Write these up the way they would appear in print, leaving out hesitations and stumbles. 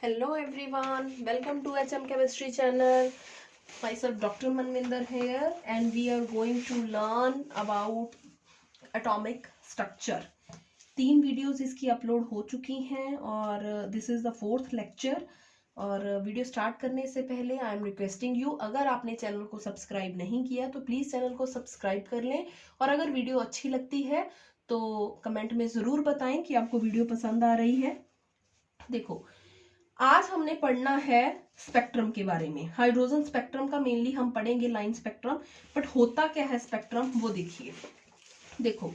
Hello everyone, welcome to HM Chemistry channel. Myself Dr. Manvinder here and we are going to learn about atomic structure. 3 videos इसकी upload हो चुकी हैं और this is the 4th lecture. और video start करने से पहले I am requesting you, अगर आपने चैनल को सब्सक्राइब नहीं किया तो प्लीज़ चैनल को सब्सक्राइब कर लें। और अगर वीडियो अच्छी लगती है तो कमेंट में ज़रूर बताएं कि आपको वीडियो पसंद आ रही है। देखो, आज हमने पढ़ना है स्पेक्ट्रम के बारे में। हाइड्रोजन स्पेक्ट्रम का मेनली हम पढ़ेंगे लाइन स्पेक्ट्रम, बट होता क्या है स्पेक्ट्रम वो देखिए। देखो,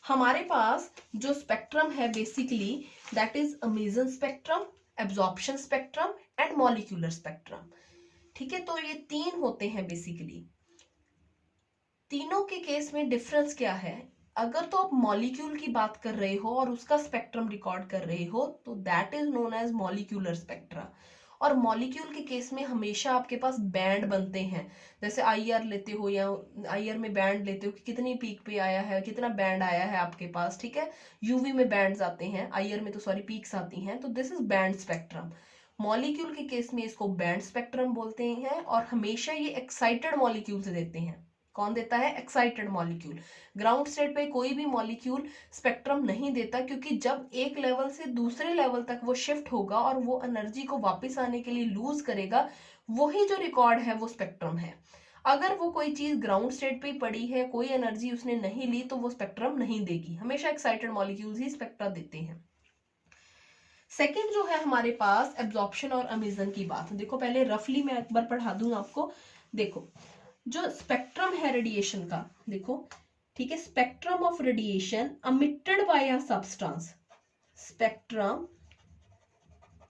हमारे पास जो स्पेक्ट्रम है basically that is mason spectrum, absorption spectrum and molecular spectrum. ठीक है, तो ये 3 होते हैं बेसिकली। तीनों के केस में डिफरेंस क्या है? अगर तो आप मॉलिक्यूल की बात कर रहे हो और उसका स्पेक्ट्रम रिकॉर्ड कर रहे हो तो that is known as molecular spectra. और मॉलिक्यूल के केस में हमेशा आपके पास बैंड बनते हैं। जैसे आईआर लेते हो या आईआर में बैंड लेते हो कि कितनी पीक पे आया है, कितना बैंड आया है आपके पास। ठीक है, यूवी में बैंड्स आते हैं, आईआर में तो सॉरी पीक्स आती हैं, तो this is band spectrum. Molecule के केस में इसको बैंड स्पेक्ट्रम बोलते हैं और हमेशा ये एक्साइटेड मॉलिक्यूल से देते हैं। कौन देता है? Excited molecule. ग्राउंड स्टेट पे कोई भी मॉलिक्यूल स्पेक्ट्रम नहीं देता, क्योंकि जब एक लेवल से दूसरे लेवल तक वो शिफ्ट होगा और वो एनर्जी को वापस आने के लिए लूज करेगा, वही जो रिकॉर्ड है वो स्पेक्ट्रम है। अगर वो कोई चीज ग्राउंड स्टेट पे पड़ी है, कोई एनर्जी उसने नहीं ली, तो वो स्पेक्ट्रम नहीं देगी। हमेशा एक्साइटेड मॉलिक्यूल्स ही स्पेक्ट्रा देते हैं। सेकेंड जो है हमारे पास एब्जॉर्प्शन और एमिशन की बात। देखो, पहले रफली मैं एक बार पढ़ा दूं आपको। देखो, जो स्पेक्ट्रम है रेडिएशन का, देखो ठीक है, spectrum of radiation emitted by a substance. Spectrum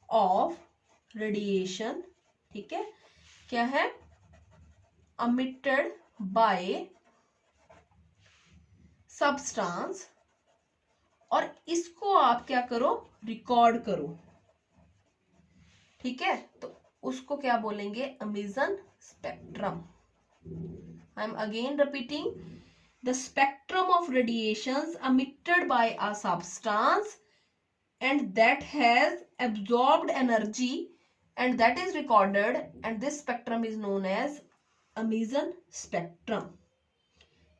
of radiation, ठीक है, क्या है? Emitted by substance. और इसको आप क्या करो? रिकॉर्ड करो। ठीक है, तो उसको क्या बोलेंगे? Emission spectrum. I am again repeating, the spectrum of radiations emitted by a substance and that has absorbed energy and that is recorded, and this spectrum is known as emission spectrum.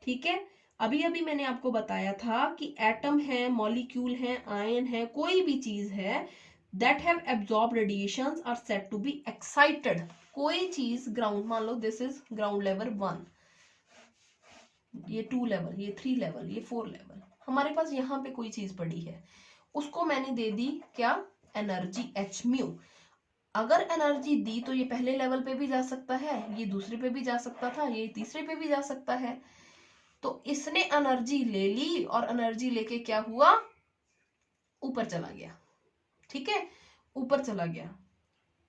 ठीक है, अभी अभी मैंने आपको बताया था कि atom है, मॉलिक्यूल है, आयन है, कोई भी चीज है that have absorbed radiations are said to be excited. कोई चीज ग्राउंड, मान लो दिस इज ग्राउंड लेवल 1, ये 2 लेवल, ये 3 लेवल, ये 4 लेवल, हमारे पास यहाँ पे कोई चीज पड़ी है, उसको मैंने दे दी क्या? Energy H mu. अगर एनर्जी दी तो ये पहले लेवल पे भी जा सकता है, ये दूसरे पे भी जा सकता था, ये तीसरे पे भी जा सकता है। तो इसने एनर्जी ले ली और एनर्जी लेके क्या हुआ? ऊपर चला गया। ठीक है, ऊपर चला गया,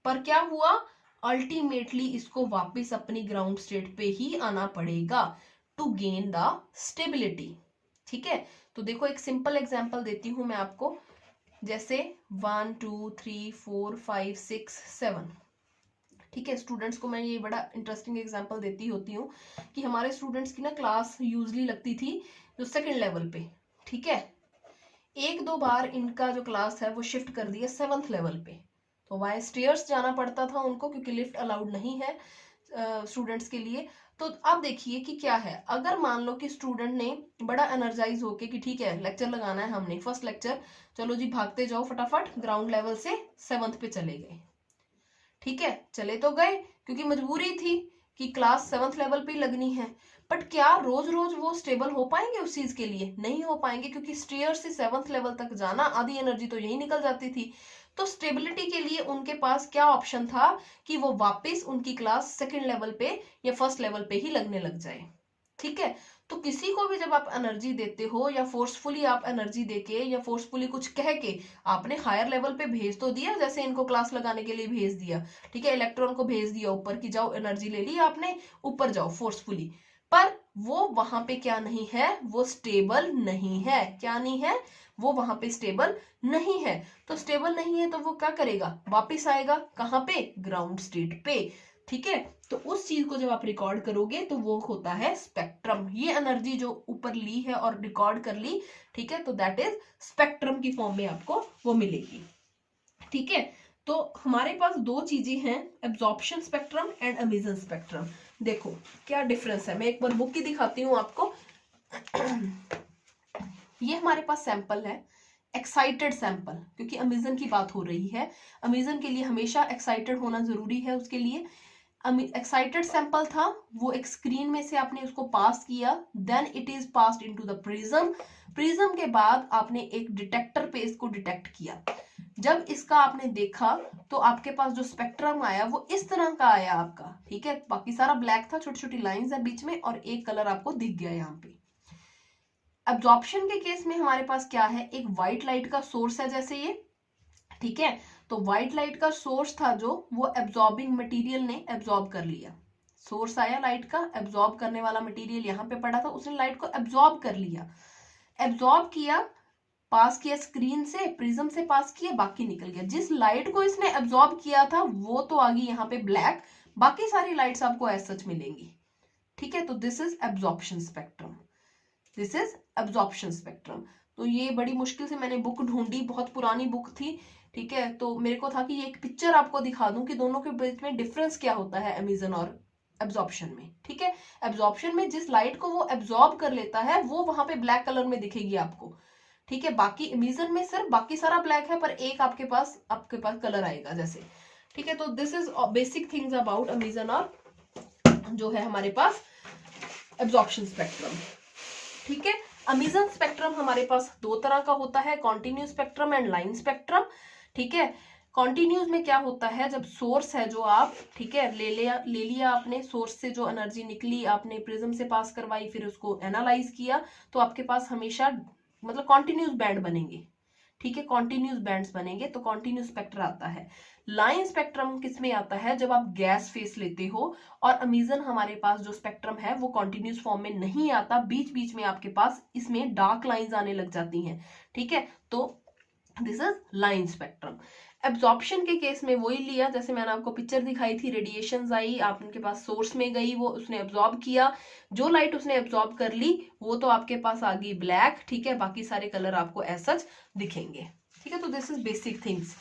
पर क्या हुआ? अल्टीमेटली इसको वापस अपनी ग्राउंड स्टेट पे ही आना पड़ेगा टू गेन द स्टेबिलिटी। ठीक है, तो देखो एक सिंपल एग्जांपल देती हूं मैं आपको। जैसे 1 2 3 4 5 6 7। ठीक है, स्टूडेंट्स को मैं ये बड़ा इंटरेस्टिंग एग्जांपल देती होती हूँ कि हमारे स्टूडेंट्स की ना क्लास यूजली लगती थी जो सेकंड लेवल पे। ठीक है, एक दो बार इनका जो क्लास है वो शिफ्ट कर दिया 7th लेवल पे, तो वाई स्टेयर्स जाना पड़ता था उनको, क्योंकि लिफ्ट अलाउड नहीं है स्टूडेंट्स के लिए। तो अब देखिए कि क्या है, अगर मान लो कि स्टूडेंट ने बड़ा एनर्जाइज होके कि ठीक है लेक्चर लगाना है हमने, फर्स्ट लेक्चर, चलो जी भागते जाओ फटाफट, ग्राउंड लेवल से 7th पे चले गए। ठीक है, चले तो गए क्योंकि मजबूरी थी कि क्लास 7th लेवल पे लगनी है। बट क्या रोज रोज वो स्टेबल हो पाएंगे उस चीज के लिए? नहीं हो पाएंगे, क्योंकि स्टेयर से 7th लेवल तक जाना, आधी एनर्जी तो यही निकल जाती थी। तो स्टेबिलिटी के लिए उनके पास क्या ऑप्शन था कि वो वापस उनकी क्लास सेकंड लेवल पे या फर्स्ट लेवल पे ही लगने लग जाए। ठीक है, तो किसी को भी जब आप एनर्जी देते हो या फोर्सफुली आप एनर्जी देके या फोर्सफुली कुछ कह के आपने हायर लेवल पे भेज तो दिया, जैसे इनको क्लास लगाने के लिए भेज दिया। ठीक है, इलेक्ट्रॉन को भेज दिया ऊपर कि जाओ एनर्जी ले ली आपने, ऊपर जाओ फोर्सफुली, पर वो वहां पे क्या नहीं है? वो स्टेबल नहीं है। क्या नहीं है? वो वहां पे स्टेबल नहीं है। तो स्टेबल नहीं है तो वो क्या करेगा? वापिस आएगा कहां पे? ग्राउंड स्टेट पे। ठीक है, तो उस चीज को जब आप रिकॉर्ड करोगे तो वो होता है स्पेक्ट्रम। ये एनर्जी जो ऊपर ली है और रिकॉर्ड कर ली, ठीक है, तो दैट इज स्पेक्ट्रम की फॉर्म में आपको वो मिलेगी। ठीक है, तो हमारे पास दो चीजें हैं, absorption spectrum and emission spectrum. देखो क्या डिफरेंस है, मैं एक बार बुक की दिखाती हूँ आपको। ये हमारे पास सैंपल है, एक्साइटेड सैंपल, क्योंकि अमेजन की बात हो रही है। अमेजन के लिए हमेशा एक्साइटेड होना जरूरी है। उसके लिए एक्साइटेड सैंपल था, वो एक स्क्रीन में से आपने उसको पास किया, then it is passed into the prism. Prism के बाद आपने एक डिटेक्टर पे इसको डिटेक्ट किया। जब इसका आपने देखा तो आपके पास जो स्पेक्ट्रम आया वो इस तरह का आया आपका, ठीक है। बाकी सारा ब्लैक था, छोटी छोटी लाइंस है बीच में, और एक कलर आपको दिख गया यहाँ पे। एब्जॉर्प्शन के केस में हमारे पास क्या है, एक व्हाइट लाइट का सोर्स है जैसे ये, ठीक है। तो व्हाइट लाइट का सोर्स था जो, वो एब्जॉर्बिंग मटेरियल ने एब्जॉर्ब कर लिया। सोर्स आया लाइट का, एब्जॉर्ब करने वाला मटेरियल यहाँ पे पड़ा था, उसने लाइट को एब्जॉर्ब कर लिया। एब्जॉर्ब किया, पास किया स्क्रीन से, प्रिज्म से पास किया, बाकी निकल गया। जिस लाइट को इसने एब्जॉर्ब किया था वो तो आ गई यहाँ पे ब्लैक, बाकी सारी लाइट्स आपको एज सच मिलेंगी, ठीक है। तो this is absorption spectrum, this is absorption spectrum. तो ये बड़ी मुश्किल से मैंने बुक ढूंढी, बहुत पुरानी बुक थी, ठीक है। तो मेरे को था कि ये एक पिक्चर आपको दिखा दूं कि दोनों के बीच में डिफरेंस क्या होता है एमिशन और एब्जॉर्प्शन में, ठीक है। एब्जॉर्प्शन में जिस लाइट को वो एब्जॉर्ब कर लेता है वो वहां पे ब्लैक कलर में दिखेगी आपको, ठीक है। बाकी एमिशन में सिर्फ बाकी सारा ब्लैक है, पर एक आपके पास कलर आएगा जैसे, ठीक है। तो this is basic things about emission और जो है हमारे पास एब्जॉर्प्शन स्पेक्ट्रम, ठीक है। एमिशन स्पेक्ट्रम हमारे पास दो तरह का होता है, continuous spectrum and line spectrum, ठीक है। कॉन्टिन्यूस में क्या होता है, जब सोर्स है जो आप, ठीक है, ले लिया आपने, सोर्स से जो एनर्जी निकली आपने प्रिज्म से पास करवाई, फिर उसको एनालाइज किया, तो आपके पास हमेशा मतलब कॉन्टिन्यूस बैंड बनेंगे, ठीक है, कॉन्टिन्यूस बैंड्स बनेंगे, तो कॉन्टिन्यूस स्पेक्ट्र आता है। लाइन स्पेक्ट्रम किस में आता है, जब आप गैस फेस लेते हो, और एमिशन हमारे पास जो स्पेक्ट्रम है वो कॉन्टिन्यूस फॉर्म में नहीं आता, बीच बीच में आपके पास इसमें डार्क लाइंस आने लग जाती हैं, ठीक है। तो this is line spectrum. Absorption के केस में वही लिया, जैसे मैंने आपको पिक्चर दिखाई थी, रेडिएशंस आई, आप उनके पास सोर्स में गई, वो उसने एब्जॉर्ब किया, जो लाइट उसने एब्जॉर्ब कर ली वो तो आपके पास आ गई ब्लैक, ठीक है, बाकी सारे कलर आपको एज सच दिखेंगे, ठीक है। तो this is basic things.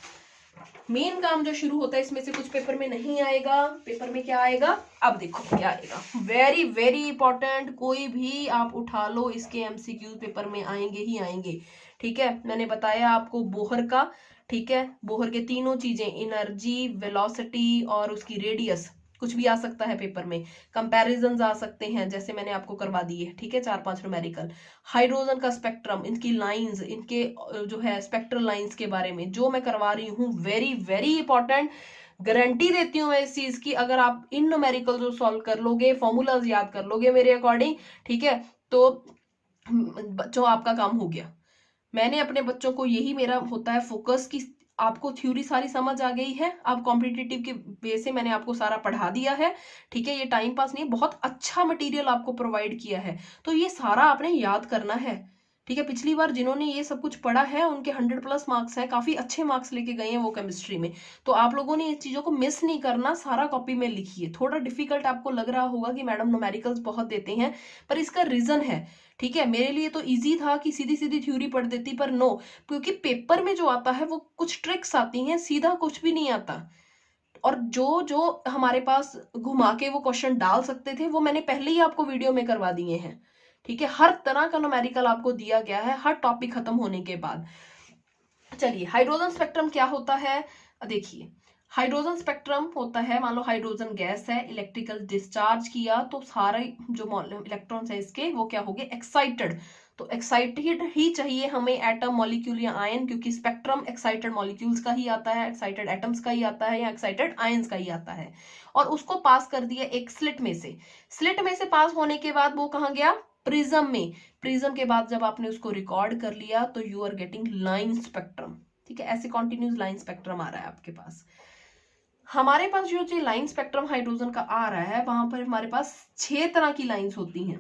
Main काम जो शुरू होता है इसमें से कुछ पेपर में नहीं आएगा, पेपर में क्या आएगा, अब देखो क्या आएगा, वेरी वेरी इंपॉर्टेंट, कोई भी आप उठा लो इसके एमसीक्यू पेपर में आएंगे ही आएंगे, ठीक है। मैंने बताया आपको बोहर का, ठीक है, बोहर के तीनों चीजें, एनर्जी, वेलोसिटी और उसकी रेडियस, कुछ भी आ सकता है पेपर में। कंपैरिजन आ सकते हैं, जैसे मैंने आपको करवा दिए, ठीक है, 4-5 न्यूमेरिकल। हाइड्रोजन का स्पेक्ट्रम, इनकी लाइंस, इनके जो है स्पेक्ट्रल लाइंस के बारे में जो मैं करवा रही हूँ, वेरी वेरी इंपॉर्टेंट, गारंटी देती हूँ मैं इस चीज की। अगर आप इन न्यूमेरिकल जो सॉल्व कर लोगे, फॉर्मूलाज याद कर लोगे मेरे अकॉर्डिंग, ठीक है, तो बच्चों आपका काम हो गया। मैंने अपने बच्चों को, यही मेरा होता है फोकस, कि आपको थ्योरी सारी समझ आ गई है, अब कॉम्पिटिटिव के बेस से मैंने आपको सारा पढ़ा दिया है, ठीक है। ये टाइम पास नहीं, बहुत अच्छा मटेरियल आपको प्रोवाइड किया है, तो ये सारा आपने याद करना है, ठीक है। पिछली बार जिन्होंने ये सब कुछ पढ़ा है उनके 100+ मार्क्स हैं, काफी अच्छे मार्क्स लेके गए हैं वो केमिस्ट्री में। तो आप लोगों ने इन चीजों को मिस नहीं करना, सारा कॉपी में लिखिए। थोड़ा डिफिकल्ट आपको लग रहा होगा कि मैडम न्यूमेरिकल्स बहुत देते हैं, पर इसका रीजन है, ठीक है। मेरे लिए तो इजी था कि सीधी सीधी थ्योरी पढ़ देती, पर नो, क्योंकि पेपर में जो आता है वो कुछ ट्रिक्स आती हैं, सीधा कुछ भी नहीं आता। और जो जो हमारे पास घुमा के वो क्वेश्चन डाल सकते थे वो मैंने पहले ही आपको वीडियो में करवा दिए हैं, ठीक है। हर तरह का न्यूमेरिकल आपको दिया गया है हर टॉपिक खत्म होने के बाद। चलिए, हाइड्रोजन स्पेक्ट्रम क्या होता है, देखिए। हाइड्रोजन स्पेक्ट्रम होता है, मान लो हाइड्रोजन गैस है, इलेक्ट्रिकल डिस्चार्ज किया तो सारे जो इलेक्ट्रॉन्स है इसके वो क्या हो गए, एक्साइटेड। तो एक्साइटेड ही चाहिए हमें एटम, मॉलिक्यूल या आयन, क्योंकि स्पेक्ट्रम एक्साइटेड मॉलिक्यूल्स का ही आता है, एक्साइटेड एटम्स का ही आता है, या एक्साइटेड आयंस का ही आता है। और उसको पास कर दिया एक स्लिट में से, स्लिट में से पास होने के बाद वो कहाँ गया, प्रिज्म में। प्रिज्म के बाद जब आपने उसको रिकॉर्ड कर लिया तो you are getting line spectrum, ठीक है। ऐसे कॉन्टिन्यूस लाइन स्पेक्ट्रम आ रहा है आपके पास। हमारे पास जो लाइन स्पेक्ट्रम हाइड्रोजन का आ रहा है, वहां पर हमारे पास 6 तरह की लाइंस होती हैं।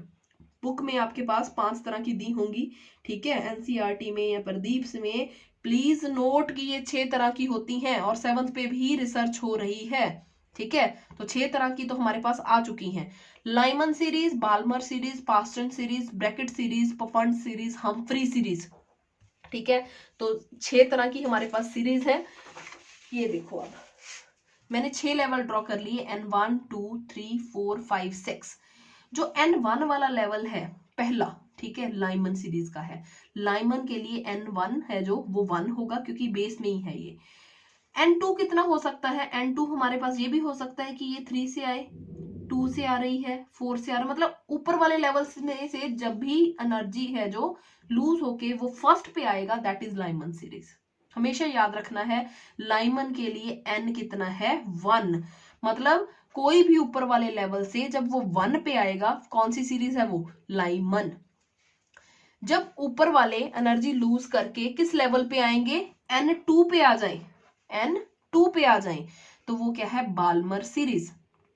बुक में आपके पास 5 तरह की दी होंगी, ठीक है, एनसीईआरटी में या प्रदीप्स में। प्लीज नोट कि ये 6 तरह की होती हैं, और 7th पे भी रिसर्च हो रही है, ठीक है। तो 6 तरह की तो हमारे पास आ चुकी हैं, Lyman series, Balmer series, Paschen series, Brackett series, Pfund series, Humphrey series, ठीक है। तो 6 तरह की हमारे पास सीरीज है। ये देखो अब मैंने 6 लेवल ड्रॉ कर लिए, N1 2 3 4 5 6। जो N1 वाला लेवल है पहला, ठीक है, लाइमन सीरीज का है। लाइमन के लिए N1 है जो वो 1 होगा क्योंकि बेस में ही है ये। N2 कितना हो सकता है? N2 हमारे पास ये भी हो सकता है कि ये 3 से आए, 2 से आ रही है, 4 से आ रहा है, मतलब ऊपर वाले लेवल्स में से जब भी एनर्जी है जो लूज होके वो फर्स्ट पे आएगा, दैट इज लाइमन सीरीज। हमेशा याद रखना है लाइमन के लिए N कितना है? 1। मतलब कोई भी ऊपर वाले लेवल से जब वो 1 पे आएगा, कौन सी सीरीज है वो? लाइमन। जब ऊपर वाले एनर्जी लूज करके किस लेवल पे आएंगे? N2 पे आ जाए, N2 पे आ जाए, तो वो क्या है? Balmer series.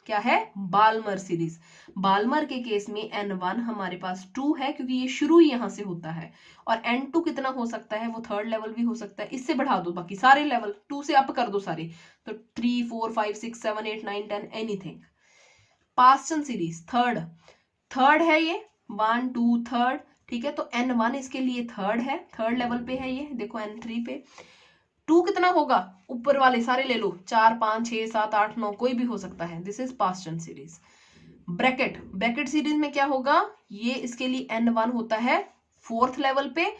क्या है? Balmer series. बाल्मर के केस में N1 हमारे पास 2 है क्योंकि ये शुरू ही यहां से होता है, और N2 कितना हो सकता है? वो थर्ड लेवल भी हो सकता है। इससे बढ़ा दो बाकी सारे लेवल, 2 से अप कर दो सारे, तो 3 4 5 6 7 8 9 10 एनीथिंग। पास्टन सीरीज थर्ड है ये, 1 2 थर्ड, ठीक है। तो N1 इसके लिए थर्ड है, थर्ड लेवल पे है ये, देखो N3 पे। 2 कितना होगा? ऊपर वाले सारे ले लो, 4 5 6 7 8 9, कोई भी हो सकता है। This is Paschen series. Brackett series में क्या होगा? ये इसके लिए N1 होता है फोर्थ लेवल पे।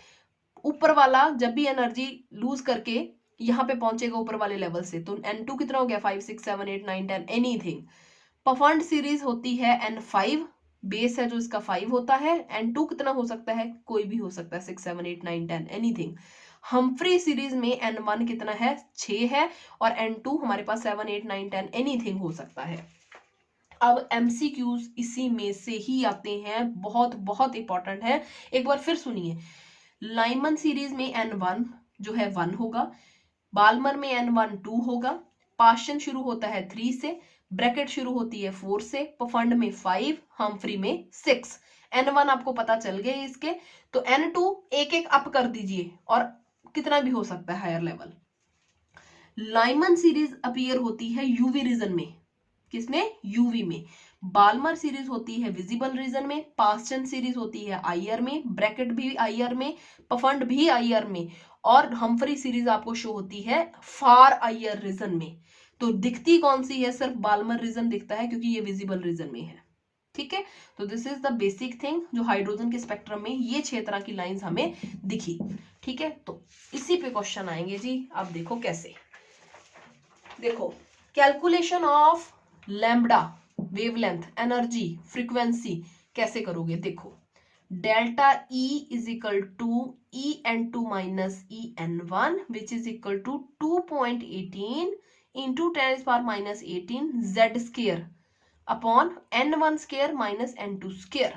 ऊपर वाला जब भी एनर्जी लूज करके यहाँ पे पहुंचेगा ऊपर वाले लेवल से, तो N2 कितना हो गया? 5 6 7 8 9 10 एनीथिंग। पफंड सीरीज होती है N5, बेस है जो इसका 5 होता है। N2 कितना हो सकता है? कोई भी हो सकता है, 6 7 8 9 10 एनीथिंग। हम्फ्री सीरीज में N1 कितना है? 6 है, और N2 हमारे पास 7 8 9 10 एनीथिंग हो सकता है। अब MCQs इसी में से ही आते हैं, बहुत बहुत इंपॉर्टेंट है। एक बार फिर सुनिए, लाइमन सीरीज में N1 जो है 1 होगा, बाल्मर में N1 2 होगा, पास्टन शुरू होता है 3 से, ब्रैकेट शुरू होती है 4 से, पफंड में 5, हम्फ्री में 6। N1 आपको पता चल गए इसके, तो N2 एक एक अप कर दीजिए, और कितना भी हो सकता है higher level. Lyman series appear होती है यूवी रीजन में, किसमें? यूवी में। बाल्मर सीरीज होती है विजिबल रीजन में, पास्टन सीरीज होती है आईआर में, ब्रैकेट भी आईआर में, पफंड भी आईआर में, और हम्फ्री सीरीज आपको शो होती है फार आईआर रीजन में। तो दिखती कौन सी है? सिर्फ बाल्मर रीजन दिखता है क्योंकि ये विजिबल रीजन में है, ठीक है। तो this is the basic thing जो हाइड्रोजन के स्पेक्ट्रम में ये 6 तरह की लाइंस हमें दिखी, ठीक है। तो इसी पे क्वेश्चन आएंगे जी। अब देखो कैसे, देखो calculation of lambda, wavelength, energy, frequency कैसे करोगे? देखो, delta E is equal to EN2 minus EN1 which is equal to 2.18 into 10⁻⁻18 Z square upon N1 square minus N2 square,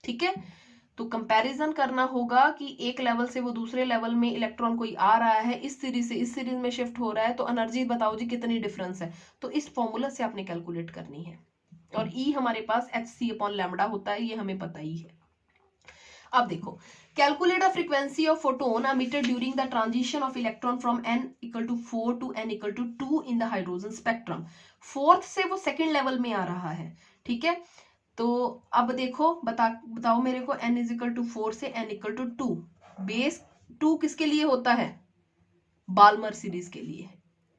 ठीक है। तो कंपैरिजन करना होगा कि एक लेवल से वो दूसरे लेवल में इलेक्ट्रॉन कोई आ रहा है, इस सीरीज से इस सीरीज में शिफ्ट हो रहा है, तो एनर्जी बताओ जी कितनी डिफरेंस है। तो इस फॉर्मूला से आपने कैलकुलेट करनी है, और E हमारे पास hc अपॉन लैम्बडा होता है, ये हमें पता ही है। अब देखो, calculate the frequency of photon emitted during the transition of electron from n equal to 4 to n equal to 2 in the hydrogen spectrum. Fourth से वो सेकेंड लेवल में आ रहा है, ठीक है। तो अब देखो, बताओ मेरे को, n इज इक्वल टू 4 से n इक्वल टू 2, बेस 2 किसके लिए होता है? बाल्मर सीरीज के लिए,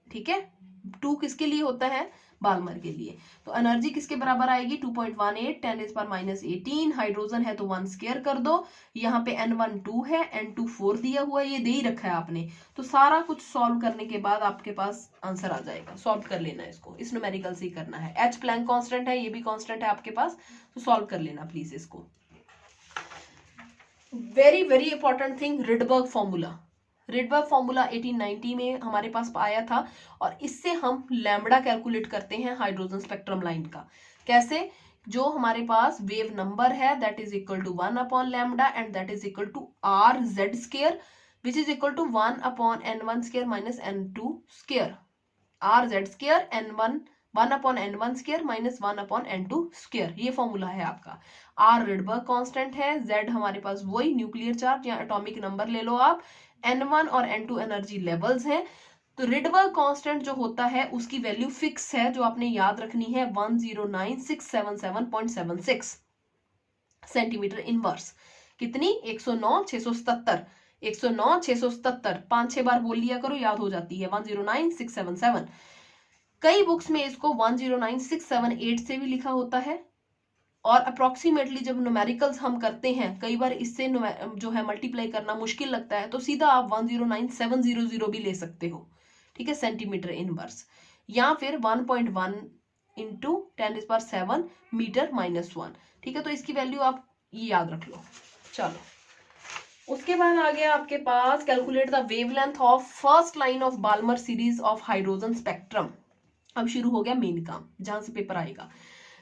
ठीक है। 2 किसके लिए होता है? बाल्मर के लिए। तो एनर्जी किसके बराबर आएगी? 2.18 10⁻⁻18, हाइड्रोजन है तो 1 स्क्वायर कर दो, यहाँ पे N1 2 है, N2 4 दिया हुआ है, ये दे ही रखा है आपने। तो सारा कुछ सॉल्व करने के बाद आपके पास आंसर आ जाएगा। सॉल्व कर लेना इसको, इस न्यूमेरिकल से ही करना है। H प्लैंक कांस्टेंट है, ये भी कांस्टेंट है आपके पास, तो सॉल्व कर लेना प्लीज इसको। Very very important thing, Rydberg formula. Rydberg formula 1890 में हमारे पास आया था, और इससे हम लैम्बडा कैलकुलेट करते हैं हाइड्रोजन स्पेक्ट्रम लाइन का। कैसे? जो हमारे पास वेव नंबर है that is equal to 1 upon lambda, and that is equal to R Z square which is equal to 1 upon N1 square minus N2 square, R Z square N1 1 upon N1 square minus 1 upon N2 square, ये formula है आपका। R Rydberg constant है, Z हमारे पास वही nuclear charge या atomic number ले लो आप, N1 और N2 एनर्जी लेवल्स हैं। तो रिडबर्ग कांस्टेंट जो होता है उसकी वैल्यू फिक्स है, जो आपने याद रखनी है, 109677.76 सेंटीमीटर इनवर्स। कितनी? 109 677, 109 677 5-6 बार बोल लिया करो, याद हो जाती है। 109677। कई बुक्स में इसको 109678 से भी लिखा होता है, और अप्रोक्सीमेटली जब न्यूमेरिकल्स हम करते हैं कई बार इससे जो है मल्टीप्लाई करना मुश्किल लगता है, तो सीधा आप 109700 भी ले सकते हो, ठीक है, सेंटीमीटर इनवर्स, या फिर 1.1 इंटू 10⁻⁷ मीटर -1, ठीक है। तो इसकी वैल्यू आप ये याद रख लो। चलो, उसके बाद आ गया आपके पास calculate the wavelength of first line of Balmer series of hydrogen spectrum. अब शुरू हो गया मेन काम, जहां से पेपर आएगा।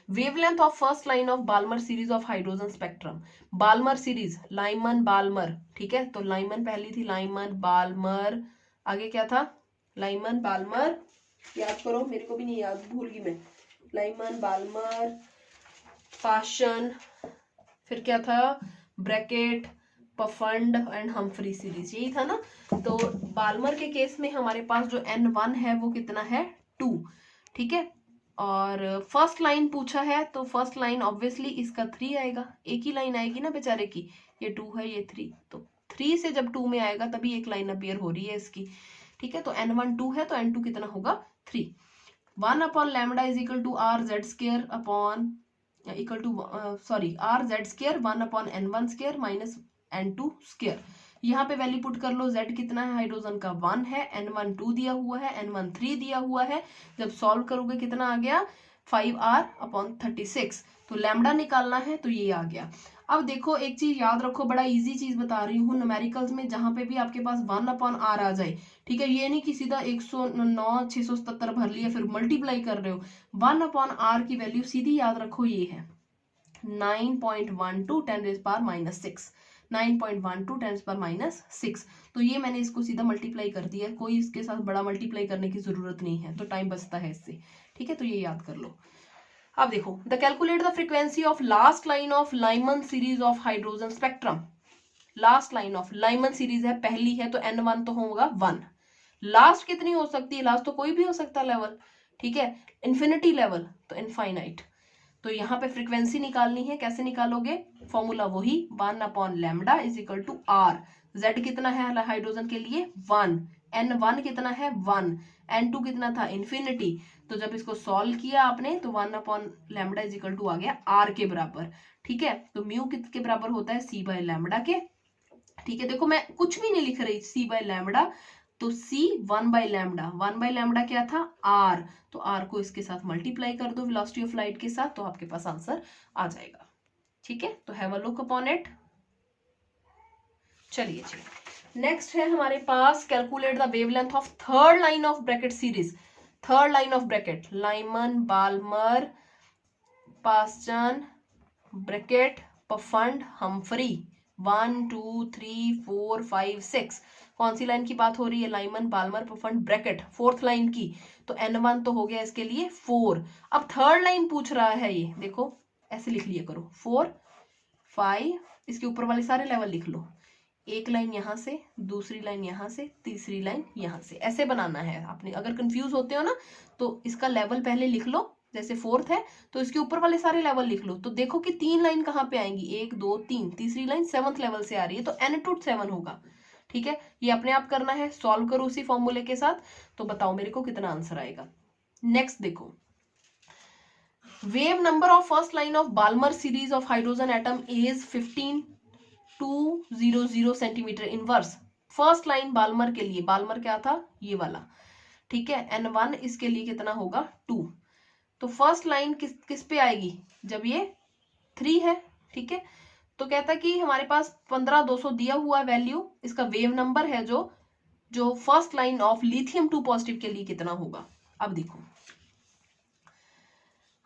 Wavelength of first line of Balmer series of hydrogen spectrum. Balmer series, Lyman Balmer, ठीक है, तो लाइमन पहली थी, लाइमन बाल्मर, आगे क्या था, लाइमन बाल्मर, याद करो, मेरे को भी नहीं याद, भूल गई मैं। लाइमन बाल्मर, पाशन, फिर क्या था, ब्रैकेट, पफंड एंड हम्फ्री सीरीज, यही था ना। तो बाल्मर के केस में हमारे पास जो N1 है वो कितना है, 2, ठीक है। और फर्स्ट लाइन पूछा है, तो फर्स्ट लाइन ऑब्वियसली इसका 3 आएगा, एक ही लाइन आएगी ना बेचारे की, ये 2 है ये 3, तो 3 से जब 2 में आएगा तभी एक लाइन अपीयर हो रही है इसकी, ठीक है। तो N1 2 है, तो N2 कितना होगा, 3। 1/λ is equal to R Z square upon equal to sorry R Z square 1/N1 square minus N2 square. यहाँ पे वैल्यू पुट कर लो, Z कितना है हाइड्रोजन का, 1 है, N1 2 दिया हुआ है, N1 3 दिया हुआ है। जब सॉल्व करोगे कितना आ गया, 5R/36। तो लैम्डा निकालना है, तो ये आ गया। अब देखो एक चीज याद रखो, बड़ा इजी चीज बता रही हूँ, न्यूमेरिकल्स में जहां पे भी आपके पास 1/R आ जाए, ठीक है, ये नहीं कि सीधा 109 677 भर लिया फिर मल्टीप्लाई कर रहे हो। 1/R की वैल्यू सीधी याद रखो, ये है 9.12 10⁻⁻6, 9.12 10⁻⁻6। तो ये मैंने इसको सीधा मल्टीप्लाई कर दिया, कोई इसके साथ बड़ा मल्टीप्लाई करने की जरूरत नहीं है, तो टाइम बचता है इससे, ठीक है। तो ये याद कर लो। अब देखो, the calculate the frequency of last line of Lyman series of hydrogen spectrum. Last line of Lyman series है, पहली है, तो N1 तो होगा 1। लास्ट कितनी हो सकती है, लास्ट तो कोई भी हो सकता है लेवल, ठीक है, इन्फिनिटी लेवल तो इनफाइनाइट। तो यहाँ पे फ्रीक्वेंसी निकालनी है, कैसे निकालोगे, फॉर्मूला वही 1/λ is equal to R. Z कितना है हाइड्रोजन के लिए, 1, N1 कितना है, 1, N2 कितना था, इन्फिनिटी। तो जब इसको सॉल्व किया आपने, तो 1/λ इज इक्वल टू आ गया आर के बराबर, ठीक है। तो म्यू किसके बराबर होता है, C/λ के, ठीक है। देखो मैं कुछ भी नहीं लिख रही, C/λ, तो C 1/λ, 1/λ क्या था, R, तो R को इसके साथ मल्टीप्लाई कर दो वेलोसिटी ऑफ लाइट के साथ, तो आपके पास आंसर आ जाएगा, ठीक है। तो have a look upon it. चलिए जी, नेक्स्ट है हमारे पास calculate the wavelength of third line of Brackett series. Third line of Brackett, Lyman Balmer, Paschen, Brackett, Pfund, Humphrey, 1 2 3 4 5 6। कौन सी लाइन की बात हो रही है, Lyman Balmer Pfund Brackett, fourth line की। तो N1 तो हो गया इसके लिए 4। अब थर्ड लाइन पूछ रहा है, ये देखो ऐसे लिख लिया करो, 4 5, इसके ऊपर वाले सारे लेवल लिख लो, एक लाइन यहां से, दूसरी लाइन यहां से, तीसरी लाइन यहां से, ऐसे बनाना है आपने। अगर कंफ्यूज होते हो ना, तो इसका लेवल पहले लिख लो, जैसे फोर्थ है तो इसके ऊपर वाले सारे लेवल लिख लो। तो देखो कि 3 लाइन कहाँ पे आएंगी, 1 2 3, तीसरी लाइन 7th लेवल से आ रही है, तो N2 7 होगा, ठीक है। ये अपने आप करना है, सॉल्व करो उसी फॉर्मूले के साथ, तो बताओ मेरे को कितना आंसर आएगा। नेक्स्ट देखो, wave number of first line of Balmer series of hydrogen atom is 15200 centimetre inverse. First line Balmer के लिए, बाल्मर क्या था, ये वाला, ठीक है। N1 इसके लिए कितना होगा, 2। तो फर्स्ट लाइन किस पे आएगी, जब ये 3 है, ठीक है। तो कहता है कि हमारे पास 15200 दिया हुआ वैल्यू, इसका वेव नंबर है जो first line of lithium 2 positive के लिए कितना होगा। अब देखो,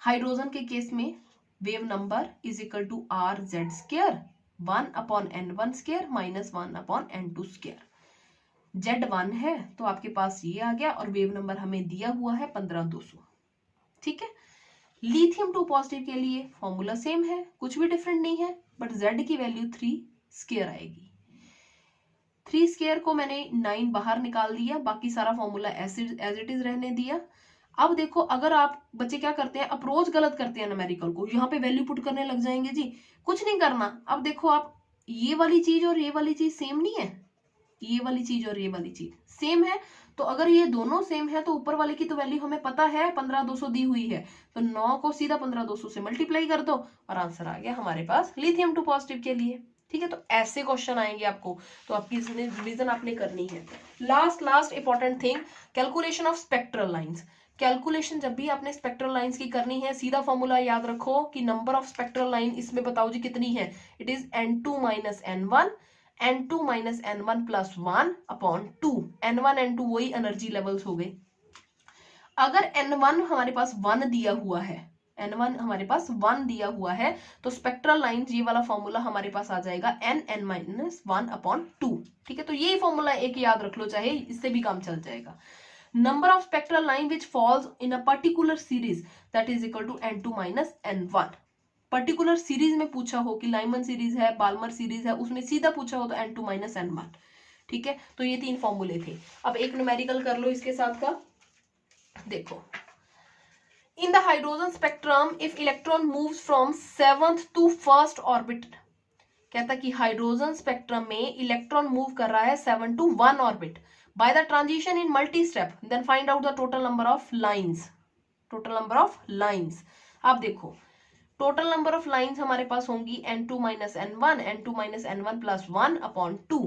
हाइड्रोजन के केस में wave number is equal to R Z square 1/N1 square minus 1/N2 square. Z1 है तो आपके पास ये आ गया, और वेव नंबर हमें दिया हुआ है 15200, ठीक है। लिथियम 2 पॉजिटिव के लिए फॉर्मूला सेम है, कुछ भी डिफरेंट नहीं है, बट Z की वैल्यू 3 स्क्वायर आएगी। 3 स्क्वायर को मैंने 9 बाहर निकाल दिया, बाकी सारा फॉर्मूला एज इट इज रहने दिया। अब देखो, अगर आप बच्चे क्या करते हैं, अप्रोच गलत करते हैं न्यूमेरिकल को, यहाँ पे वैल्यू पुट करने लग जाएंगे जी, कुछ नहीं करना। अब देखो आप, ये वाली चीज और ये वाली चीज सेम नहीं है, ये वाली चीज और ये वाली चीज सेम है, तो अगर ये दोनों सेम है तो ऊपर वाले की तो वैल्यू हमें पता है 15200 दी हुई है, तो 9 को सीधा 15200 से मल्टीप्लाई कर दो और आंसर आ गया हमारे पास लिथियम 2 पॉजिटिव के लिए। ठीक है, तो ऐसे क्वेश्चन आएंगे आपको, तो आपकी रिवीजन आपने करनी है। Last important thing, calculation of spectral lines. Calculation जब भी आपने स्पेक्ट्रल लाइंस की करनी है, सीधा फॉर्मूला याद रखो कि नंबर ऑफ स्पेक्ट्रल लाइन इसमें बताओ जी कितनी है, it is n2 minus n1, n2 minus n1 plus 1 upon 2, n1 n2 वही एनर्जी लेवल्स हो गए। अगर n1 हमारे पास 1 दिया हुआ है, n1 हमारे पास 1 दिया हुआ है, तो स्पेक्ट्रल लाइन ये वाला फॉर्मूला हमारे पास आ जाएगा n माइनस 1 अपॉन 2। ठीक है, तो यही फॉर्मूला एक याद रख लो, चाहे इससे भी काम चल जाएगा। Number of spectral line which falls in a particular series that is equal to n2 minus n1। Particular series में पूछा हो कि लाइमन सीरीज है, बाल्मर सीरीज है, उसमें सीधा पूछा हो तो n2 माइनस n1। ठीक है, तो ये 3 फॉर्मूले थे। अब एक न्यूमेरिकल कर लो इसके साथ का, देखो। In the hydrogen spectrum if electron moves from 7th to 1st orbit, कहता कि हाइड्रोजन स्पेक्ट्रम में इलेक्ट्रॉन मूव कर रहा है 7 to 1 orbit by the transition in multi step, then find out the total number of lines. Total number of lines, आप देखो total number of lines हमारे पास होंगी n2 minus n1, n2 minus n1 plus 1 upon 2।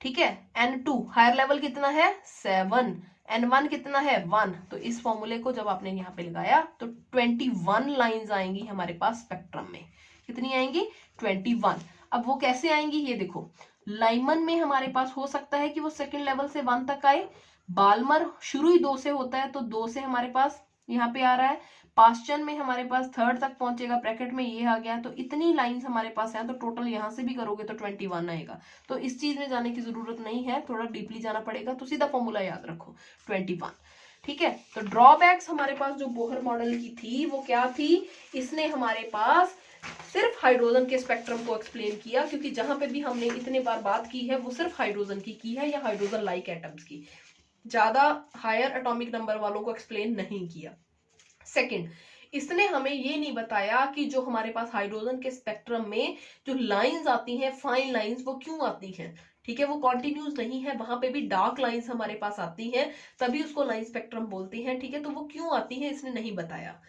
ठीक है, n2 higher level कितना है 7, n1 कितना है 1, तो इस फॉर्मूले को जब आपने यहाँ पे लगाया तो 21 लाइंस आएंगी हमारे पास स्पेक्ट्रम में। कितनी आएंगी 21। अब वो कैसे आएंगी ये देखो, लाइमन में हमारे पास हो सकता है कि वो सेकंड लेवल से 1 तक आए, बाल्मर शुरू ही 2 से होता है तो 2 से हमारे पास यहाँ पे आ रहा है, पास्चन में हमारे पास 3rd तक पहुंचेगा, ब्रैकेट में ये आ गया, तो इतनी लाइंस हमारे पास है, तो टोटल यहां से भी करोगे तो 21 आएगा। तो इस चीज में जाने की जरूरत नहीं है, थोड़ा डीपली जाना पड़ेगा, तो सीधा फॉर्मूला याद रखो 21। ठीक है, तो ड्रॉबैक्स हमारे पास जो बोहर मॉडल की थी वो क्या थी, इसने हमारे पास सिर्फ हाइड्रोजन के स्पेक्ट्रम को एक्सप्लेन किया, क्योंकि जहां पे भी हमने इतने बार बात की है वो सिर्फ हाइड्रोजन की है या हाइड्रोजन लाइक एटम्स की, ज्यादा हायर एटॉमिक नंबर वालों को एक्सप्लेन नहीं किया। सेकंड, इसने हमें ये नहीं बताया कि जो हमारे पास हाइड्रोजन के स्पेक्ट्रम में जो लाइंस आती हैं, फाइन लाइंस, वो क्यों आती हैं। ठीक है, वो कॉन्टिन्यूस नहीं है, वहां पे भी डार्क लाइंस हमारे पास आती हैं, तभी उसको लाइन स्पेक्ट्रम बोलते हैं। ठीक है, तो वो क्यों आती है इसने नहीं बताया।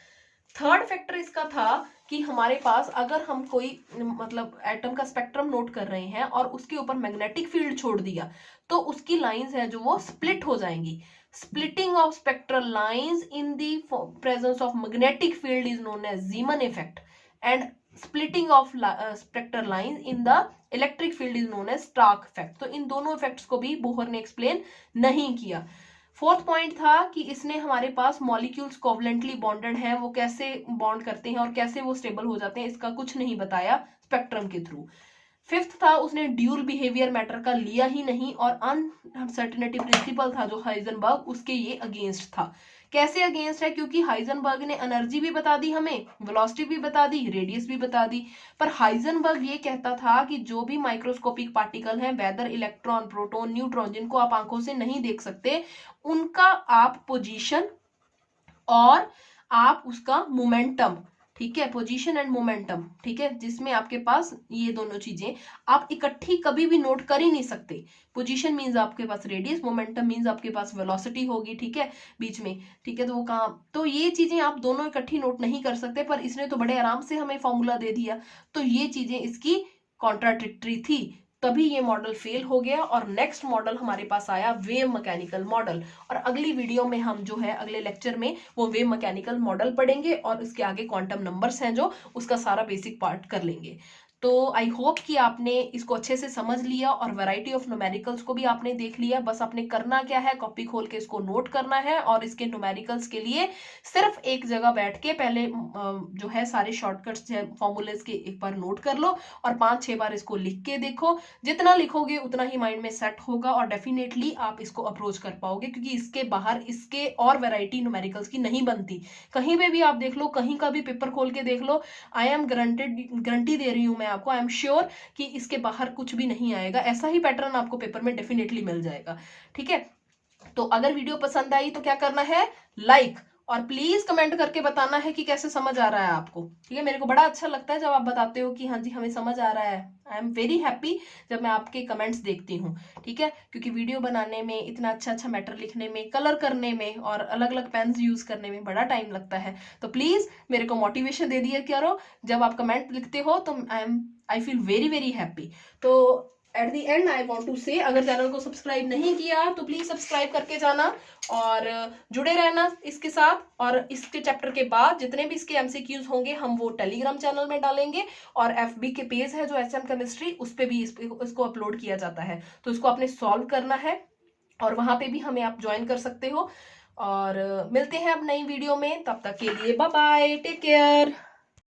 थर्ड फैक्टर इसका था कि हमारे पास अगर हम कोई मतलब एटम का स्पेक्ट्रम नोट कर रहे हैं और उसके ऊपर मैग्नेटिक फील्ड छोड़ दिया तो उसकी लाइंस है जो वो स्प्लिट हो जाएंगी। Splitting of spectral lines in the presence of magnetic field is known as Zeeman effect and splitting of spectral lines in the electric field is known as Stark effect. तो इन दोनों effects को भी Bohr ने explain नहीं किया। Fourth point था कि इसने हमारे पास मॉलिक्यूल्स कोवलेंटली बॉन्डेड हैं, वो कैसे बॉन्ड करते हैं और कैसे वो स्टेबल हो जाते हैं, इसका कुछ नहीं बताया स्पेक्ट्रम के थ्रू। फिफ्थ था उसने ड्यूल बिहेवियर मैटर का लिया ही नहीं, और अनसर्टेनिटी प्रिंसिपल था जो हाइजेनबर्ग, उसके ये अगेंस्ट था। कैसे अगेंस्ट है, क्योंकि हाइजेनबर्ग ने एनर्जी भी बता दी हमें, वेलोसिटी भी बता दी, रेडियस भी बता दी, पर हाइजेनबर्ग ये कहता था कि जो भी माइक्रोस्कोपिक पार्टिकल हैं, वेदर इलेक्ट्रॉन, प्रोटॉन, न्यूट्रॉन, जिनको आप आंखों से नहीं देख सकते, उनका आप पोजीशन और आप उसका मोमेंटम, ठीक है, पोजीशन एंड मोमेंटम, ठीक है, जिसमें आपके पास ये दोनों चीजें आप इकट्ठी कभी भी नोट कर ही नहीं सकते। पोजीशन मींस आपके पास रेडियस, मोमेंटम मींस आपके पास वेलोसिटी होगी, ठीक है, बीच में, ठीक है, तो वो कहाँ, तो ये चीजें आप दोनों इकट्ठी नोट नहीं कर सकते, पर इसने तो बड़े आराम से हमें फॉर्मूला दे दिया, तो ये चीजें इसकी कॉन्ट्राडिक्टरी थी, तभी ये मॉडल फेल हो गया। और नेक्स्ट मॉडल हमारे पास आया वेव मैकेनिकल मॉडल, और अगली वीडियो में हम जो है अगले लेक्चर में वो वेव मैकेनिकल मॉडल पढ़ेंगे और इसके आगे क्वांटम नंबर्स हैं जो उसका सारा बेसिक पार्ट कर लेंगे। तो आई होप कि आपने इसको अच्छे से समझ लिया और वैरायटी ऑफ न्यूमेरिकल्स को भी आपने देख लिया। बस आपने करना क्या है, कॉपी खोल के इसको नोट करना है और इसके न्यूमेरिकल्स के लिए सिर्फ एक जगह बैठ के पहले जो है सारे शॉर्टकट्स फॉर्मूलेस के एक बार नोट कर लो और 5-6 बार इसको लिख के देखो। जितना लिखोगे उतना ही माइंड में सेट होगा और डेफिनेटली आप इसको अप्रोच कर पाओगे, क्योंकि इसके बाहर इसके और वैरायटी न्यूमेरिकल्स की नहीं बनती। कहीं पे भी आप देख लो, कहीं का भी पेपर खोल के देख लो, आई एम गारंटी दे रही हूं मैं आपको, आई एम श्योर कि इसके बाहर कुछ भी नहीं आएगा, ऐसा ही पैटर्न आपको पेपर में डेफिनेटली मिल जाएगा। ठीक है, तो अगर वीडियो पसंद आई तो क्या करना है, लाइक, और प्लीज कमेंट करके बताना है कि कैसे समझ आ रहा है आपको, ठीक है। मेरे को बड़ा अच्छा लगता है जब आप बताते हो कि हाँ जी हमें समझ आ रहा है। आई एम वेरी हैप्पी जब मैं आपके कमेंट्स देखती हूँ, ठीक है, क्योंकि वीडियो बनाने में, इतना अच्छा अच्छा मैटर लिखने में, कलर करने में और अलग अलग पेन्स यूज करने में बड़ा टाइम लगता है। तो प्लीज मेरे को मोटिवेशन दे दिया करो, जब आप कमेंट लिखते हो तो I feel very very happy. तो at the end I want to say, अगर चैनल को सब्सक्राइब नहीं किया तो प्लीज सब्सक्राइब करके जाना और जुड़े रहना इसके साथ। और इसके चैप्टर के बाद जितने भी इसके एमसीक्यूज होंगे हम वो टेलीग्राम चैनल में डालेंगे, और एफबी के पेज है जो एचएम केमिस्ट्री, उस पे भी इसको अपलोड किया जाता है, तो इसको आपने सॉल्व करना है और वहां पे भी हमें आप ज्वाइन कर सकते हो। और मिलते हैं अब नई वीडियो में, तब तक के लिए बाय बाय, टेक केयर।